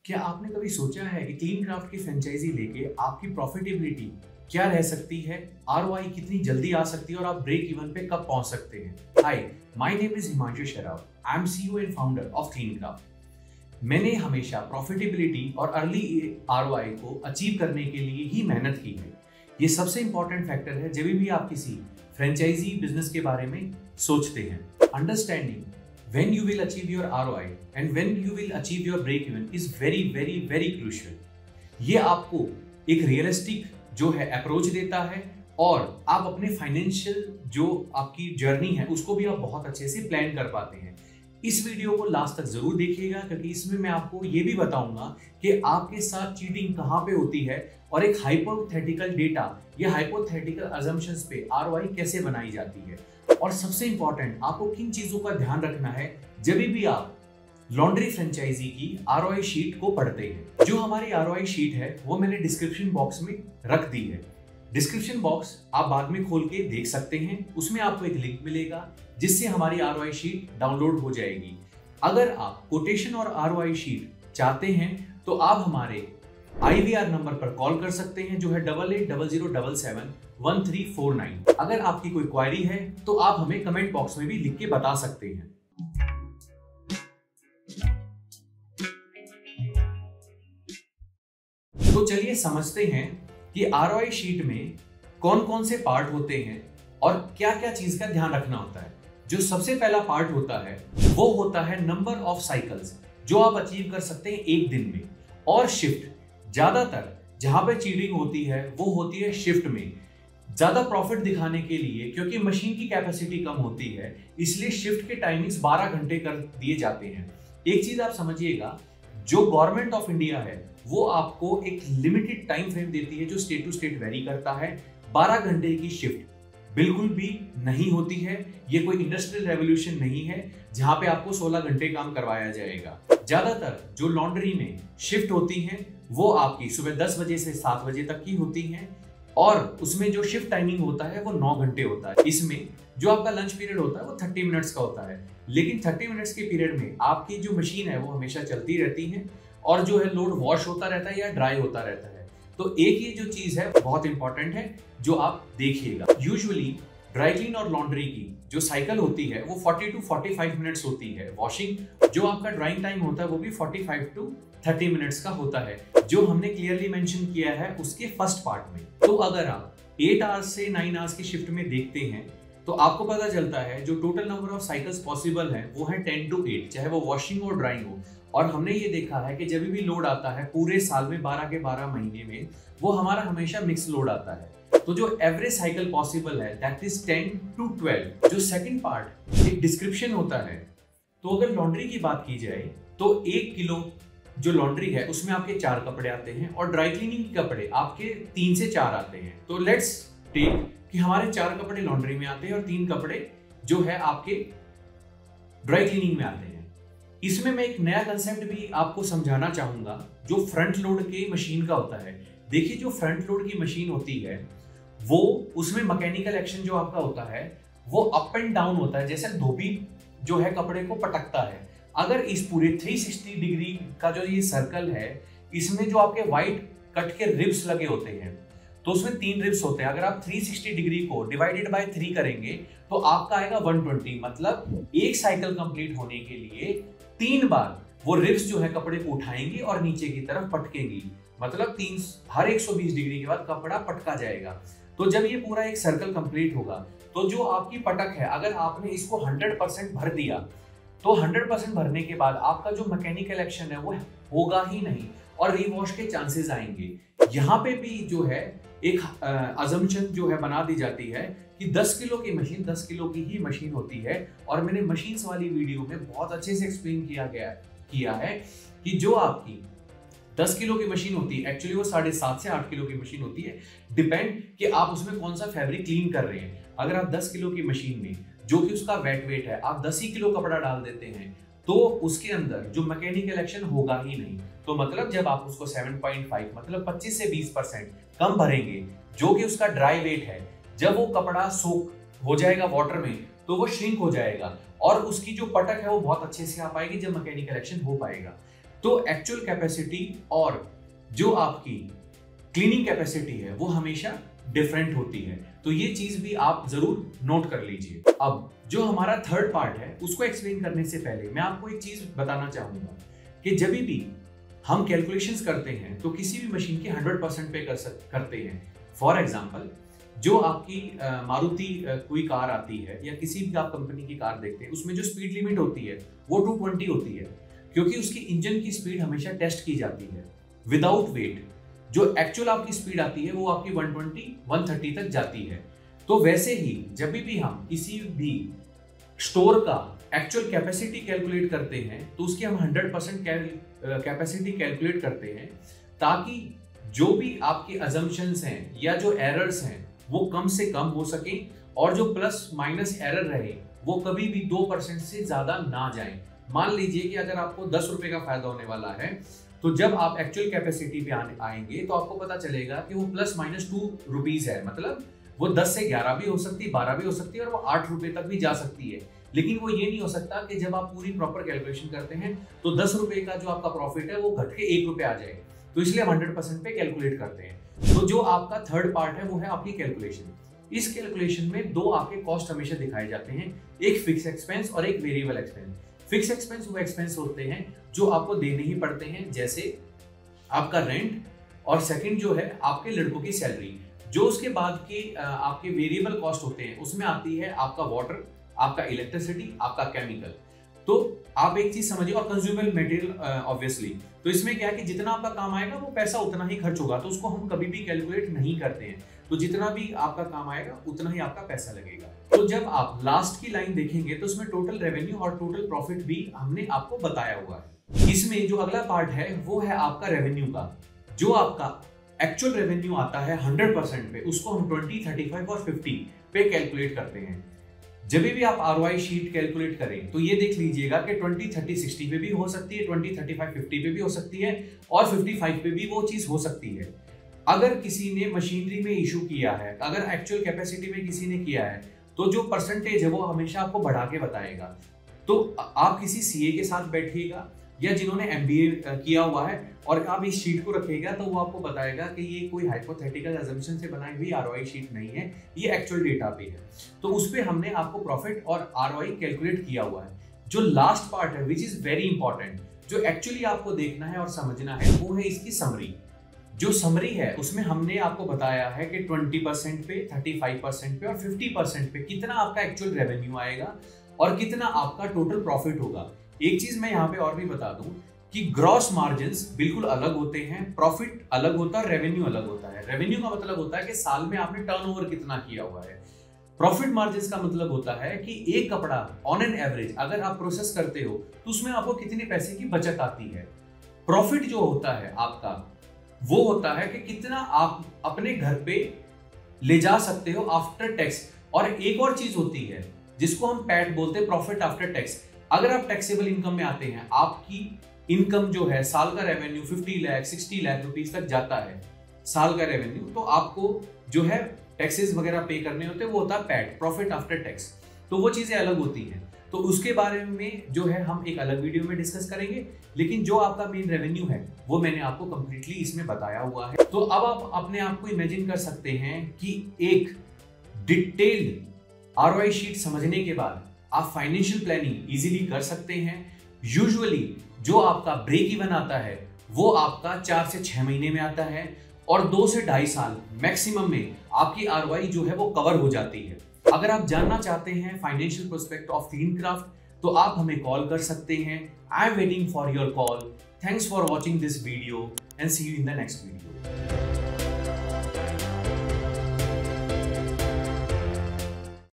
क्या आपने कभी सोचा है कि क्लीन क्राफ्ट की फ्रेंचाइजी लेके आपकी प्रॉफिटेबिलिटी क्या रह सकती है, आरओआई कितनी जल्दी आ सकती है और आप ब्रेक इवन पे कब पहुंच सकते हैं? Hi, my name is Himanshu Sherao. I am CEO and founder of Clean Craft. मैंने हमेशा प्रॉफिटेबिलिटी और अर्ली आरओआई को अचीव करने के लिए ही मेहनत की है। ये सबसे इंपॉर्टेंट फैक्टर है जब भी आप किसी फ्रेंचाइजी बिजनेस के बारे में सोचते हैं। Understanding when you will achieve your ROI and when you will achieve your break even is very crucial। ये आपको एक रियलिस्टिक जो है अप्रोच देता है और आप अपने फाइनेंशियल जो आपकी जर्नी है उसको भी आप बहुत अच्छे से प्लान कर पाते हैं। इस वीडियो को लास्ट तक जरूर देखिएगा क्योंकि इसमें मैं आपको ये भी बताऊंगा कि आपके साथ चीटिंग कहाँ पे होती है और एक हाइपोथेटिकल डेटा या हाइपोथेटिकल अजम्पशंस पे ROI कैसे बनाई जाती है। और सबसे इंपॉर्टेंट, आपको किन चीजों का ध्यान रखना है जब भी आप लॉन्ड्री फ्रेंचाइजी की ROI शीट को पढ़ते हैं। जो हमारी ROI शीट है वो मैंने डिस्क्रिप्शन बॉक्स में रख दी है। डिस्क्रिप्शन बॉक्स आप बाद में खोल के देख सकते हैं, उसमें आपको एक लिंक मिलेगा जिससे हमारी ROI शीट डाउनलोड हो जाएगी। अगर आप कोटेशन और ROI शीट चाहते हैं तो आप हमारे IVR नंबर पर कॉल कर सकते हैं जो है 8800771349। अगर आपकी कोई क्वेरी है तो आप हमें कमेंट बॉक्स में भी लिख के बता सकते हैं। तो चलिए समझते हैं कि ROI शीट में कौन कौन से पार्ट होते हैं और क्या क्या चीज का ध्यान रखना होता है। जो सबसे पहला पार्ट होता है वो होता है नंबर ऑफ साइकिल्स जो आप अचीव कर सकते हैं एक दिन में, और शिफ्ट। ज्यादातर जहां पे चीटिंग होती है वो होती है शिफ्ट में, ज्यादा प्रॉफिट दिखाने के लिए, क्योंकि मशीन की कैपेसिटी कम होती है इसलिए शिफ्ट के टाइमिंग्स 12 घंटे कर दिए जाते हैं। एक चीज आप समझिएगा, जो गवर्नमेंट ऑफ इंडिया है वो आपको एक लिमिटेड टाइम फ्रेम देती है जो स्टेट टू स्टेट वेरी करता है। 12 घंटे की शिफ्ट बिल्कुल भी नहीं होती है। ये कोई इंडस्ट्रियल रेवोल्यूशन नहीं है जहां पे आपको 16 घंटे काम करवाया जाएगा। ज्यादातर जो लॉन्ड्री में शिफ्ट होती हैं वो आपकी सुबह 10 बजे से 7 बजे तक की होती हैं और उसमें जो शिफ्ट टाइमिंग होता है वो 9 घंटे होता है। इसमें जो आपका लंच पीरियड होता है वो 30 मिनट्स का होता है, लेकिन 30 मिनट्स के पीरियड में आपकी जो मशीन है वो हमेशा चलती रहती है और जो है लोड वॉश होता रहता है या ड्राई होता रहता है। तो एक ये जो चीज है बहुत इंपॉर्टेंट है जो आप देखिएगा। यूजुअली ड्राई क्लीन और लॉन्ड्री की जो साइकिल होती है वो 40 to 45 मिनट्स होती है। वॉशिंग जो आपका ड्राइंग टाइम होता है वो भी 45 to 30 मिनट्स का होता है, जो हमने क्लियरली मेंशन किया है उसके फर्स्ट पार्ट में। तो अगर आप 8 आवर्स से 9 आवर्स की शिफ्ट में देखते हैं तो आपको पता चलता है जो total number of cycles possible है वो है 10 to 8, चाहे वो वॉशिंग और ड्राइंग हो। और हमने ये देखा है कि जब भी लोड आता है पूरे साल में 12 के 12 महीने में वो हमारा हमेशा मिक्स लोड आता है। तो जो एवरेज साइकिल पॉसिबल है दैट इज 10 to 12। जो सेकंड पार्ट एक डिस्क्रिप्शन होता है। तो अगर लॉन्ड्री की बात की जाए तो 1 किलो जो लॉन्ड्री है उसमें आपके 4 कपड़े आते हैं और ड्राई क्लीनिंग के कपड़े आपके 3 से 4 आते हैं। तो लेट्स टेक कि हमारे 4 कपड़े लॉन्ड्री में आते हैं और 3 कपड़े जो है आपके ड्राई क्लीनिंग में आते हैं। इसमें मैं एक नया कंसेप्ट भी आपको समझाना चाहूंगा जो फ्रंट लोड के मशीन का होता है। देखिए, जो फ्रंट लोड की मशीन होती है वो उसमें मैकेनिकल एक्शन जो आपका होता है वो अप एंड डाउन होता है, जैसे धोबी जो है कपड़े को पटकता है। अगर इस पूरे 360 डिग्री का जो ये सर्कल है इसमें जो आपके व्हाइट कट के रिब्स लगे होते हैं तो उसमें 3 रिब्स होते हैं। अगर आप 360 डिग्री को डिवाइडेड बाय 3 करेंगे तो आपका आएगा 120। मतलब एक साइकिल कंप्लीट होने के लिए 3 बार वो रिब्स जो है कपड़े को उठाएंगी और नीचे की तरफ पटकेंगी। मतलब हर 120 डिग्री के बाद कपड़ा पटका जाएगा। तो जब ये पूरा एक सर्कल कंप्लीट होगा तो जो आपकी पटक है अगर आपने इसको 100% भर दिया तो 100% भरने के बाद आपका जो मैकेनिकल एक्शन है वो होगा ही नहीं और रीवॉश के चांसेस आएंगे। यहाँ पे भी जो है एक अजम्पशन जो है बना दी जाती है कि 10 किलो की मशीन 10 किलो की ही मशीन होती है। और मैंने मशीन्स वाली वीडियो में बहुत अच्छे से एक्सप्लेन किया है कि जो आपकी 10 किलो की मशीन होती है एक्चुअली वो 7.5 से 8 किलो की मशीन होती है। डिपेंड कि आप उसमें कौन सा फैब्रिक क्लीन कर रहे हैं। अगर आप 10 किलो की मशीन में जो कि उसका वेट है आप 10 ही किलो कपड़ा डाल देते हैं तो उसके अंदर जो मैकेनिकल एक्शन होगा ही नहीं। तो मतलब जब आप उसको 7.5 मतलब 25 से 20% कम भरेंगे जो कि उसका ड्राई वेट है, जब वो कपड़ा सोक हो जाएगा वाटर में तो वो श्रिंक हो जाएगा और उसकी जो पटक है वो बहुत अच्छे से आ पाएगी जब मैकेनिकल एक्शन हो पाएगा। तो एक्चुअल कैपेसिटी और जो आपकी क्लीनिंग कैपेसिटी है वो हमेशा डिफरेंट होती है। तो ये चीज भी आप जरूर नोट कर लीजिए। अब जो हमारा थर्ड पार्ट है उसको एक्सप्लेन करने से पहले मैं आपको एक चीज बताना चाहूंगा कि जब भी हम कैलकुलेशंस करते हैं तो किसी भी मशीन के 100% पे करते हैं। फॉर एग्जांपल, जो आपकी मारुति कोई कार आती है या किसी भी आप कंपनी की कार देखते हैं, उसमें जो स्पीड लिमिट होती है वो 220 होती है, क्योंकि उसकी इंजन की स्पीड हमेशा टेस्ट की जाती है विदाउट वेट। जो एक्चुअल आपकी स्पीड आती है वो आपकी 120 130 तक जाती है। तो वैसे ही जब भी हम किसी भी स्टोर का एक्चुअल कैपेसिटी कैलकुलेट करते हैं तो उसकी हम 100% कैपेसिटी कैलकुलेट करते हैं, ताकि जो भी आपके अजम्पशंस हैं या जो एरर्स हैं वो कम से कम हो सके, और जो प्लस माइनस एरर रहे वो कभी भी 2% से ज्यादा ना जाए। मान लीजिए कि अगर आपको 10 रुपए का फायदा होने वाला है, तो जब आप एक्चुअल कैपेसिटी पे आएंगे तो आपको पता चलेगा कि वो प्लस माइनस 2 रुपीज है, मतलब वो 10 से 11 भी हो सकती है, 12 भी हो सकती है, और वो 8 रुपए तक भी जा सकती है। लेकिन वो ये नहीं हो सकता कि जब आप पूरी प्रॉपर कैलकुलेशन करते हैं तो 10 रुपए का जो आपका प्रॉफिट है वो घट के 1 रुपए आ जाए। तो इसलिए हम 100% पे कैलकुलेट करते हैं। तो जो आपका थर्ड पार्ट है वो है आपकी कैलकुलेशन। इस कैलकुलेशन में दो आपके कॉस्ट हमेशा दिखाए जाते हैं, एक फिक्स एक्सपेंस और एक वेरिएबल एक्सपेंस। फिक्स एक्सपेंस वो एक्सपेंस होते हैं जो आपको देने ही पड़ते हैं, जैसे आपका रेंट, और सेकंड जो है आपके लड़कों की सैलरी। जो उसके बाद के आपके वेरिएबल कॉस्ट होते हैं उसमें आती है आपका वाटर, आपका इलेक्ट्रिसिटी, आपका केमिकल। तो आप एक चीज समझिए, और कंज्यूमेबल मटेरियल ऑब्वियसली। तो इसमें क्या है कि जितना आपका काम आएगा वो पैसा उतना ही खर्च होगा, तो उसको हम कभी भी कैलकुलेट नहीं करते हैं। तो जितना भी आपका काम आएगा उतना ही आपका पैसा लगेगा। तो जब आप लास्ट की लाइन देखेंगे तो उसमें टोटल रेवेन्यू और टोटल प्रॉफिट भी हमने आपको बताया हुआ है। इसमें जो अगला पार्ट है वो है आपका रेवेन्यू का। जो आपका एक्चुअल रेवेन्यू आता है 100% पे, उसको हम 20, 35 और 50 पे कैलकुलेट करते हैं। जब भी आप ROI शीट कैलकुलेट करें तो ये देख लीजिएगा कि 20, 30, 60 पे भी हो सकती है, 20, 35, 50 पे भी हो सकती है, और 55 पे भी वो चीज हो सकती है। अगर किसी ने मशीनरी में इशू किया है, अगर एक्चुअल कैपेसिटी में किसी ने किया है, तो जो परसेंटेज है वो हमेशा आपको बढ़ा के बताएगा। तो आप किसी CA के साथ बैठिएगा या जिन्होंने MBA किया हुआ है और आप इस शीट को रखिएगा, तो वो आपको बताएगा कि ये कोई हाइपोथेटिकल अजम्पशन से बनाई हुई ROI शीट नहीं है, ये एक्चुअल डेटा पे है। तो उस पे हमने आपको प्रॉफिट और ROI कैलकुलेट किया हुआ है। जो लास्ट पार्ट है विच इज वेरी इंपॉर्टेंट, जो एक्चुअली आपको देखना है और समझना है, वो है इसकी समरी। जो समरी है उसमें हमने आपको बताया है कि 20% पे, 35% पे और 50% पे कितना आपका एक्चुअल रेवेन्यू आएगा और कितना आपका टोटल प्रॉफिट होगा। एक चीज मैं यहाँ पे और भी बता दूं कि ग्रॉस मार्जिन्स बिल्कुल अलग होते हैं, प्रॉफिट अलग होता है, रेवेन्यू अलग होता है। रेवेन्यू का मतलब होता है कि साल में आपने टर्नओवर कितना किया हुआ है। प्रॉफिट मार्जिन्स का मतलब होता है कि एक कपड़ा ऑन एन एवरेज अगर आप प्रोसेस करते हो तो उसमें आपको कितने पैसे की बचत आती है। प्रॉफिट जो होता है आपका वो होता है कि कितना आप अपने घर पे ले जा सकते हो आफ्टर टैक्स। और एक और चीज होती है जिसको हम पैट बोलते हैं, प्रॉफिट आफ्टर टैक्स। अगर आप टैक्सेबल इनकम में आते हैं, आपकी इनकम जो है, साल का रेवेन्यू 50 लाख 60 लाख रुपीस तक जाता है साल का रेवेन्यू, तो आपको जो है टैक्सेस वगैरह पे करने होते हैं, वो होता है पैट, प्रॉफिट आफ्टर टैक्स। तो वो चीजें अलग होती हैं, तो उसके बारे में जो है हम एक अलग वीडियो में डिस्कस करेंगे। लेकिन जो आपका मेन रेवेन्यू है वो मैंने आपको कंप्लीटली इसमें बताया हुआ है। तो अब आप अपने आप को इमेजिन कर सकते हैं कि एक डिटेल्ड ROI शीट समझने के बाद आप फाइनेंशियल प्लानिंग इजीली कर सकते हैं। यूजुअली जो आपका ब्रेक इवन आता है वो आपका 4 से 6 महीने में आता है, और 2 से 2.5 साल मैक्सिमम में आपकी ROI जो है वो कवर हो जाती है। अगर आप जानना चाहते हैं फाइनेंशियल प्रोस्पेक्ट ऑफ क्लीनक्राफ्ट, तो आप हमें कॉल कर सकते हैं। I am waiting for your call. Thanks for watching this video and see you in the next video.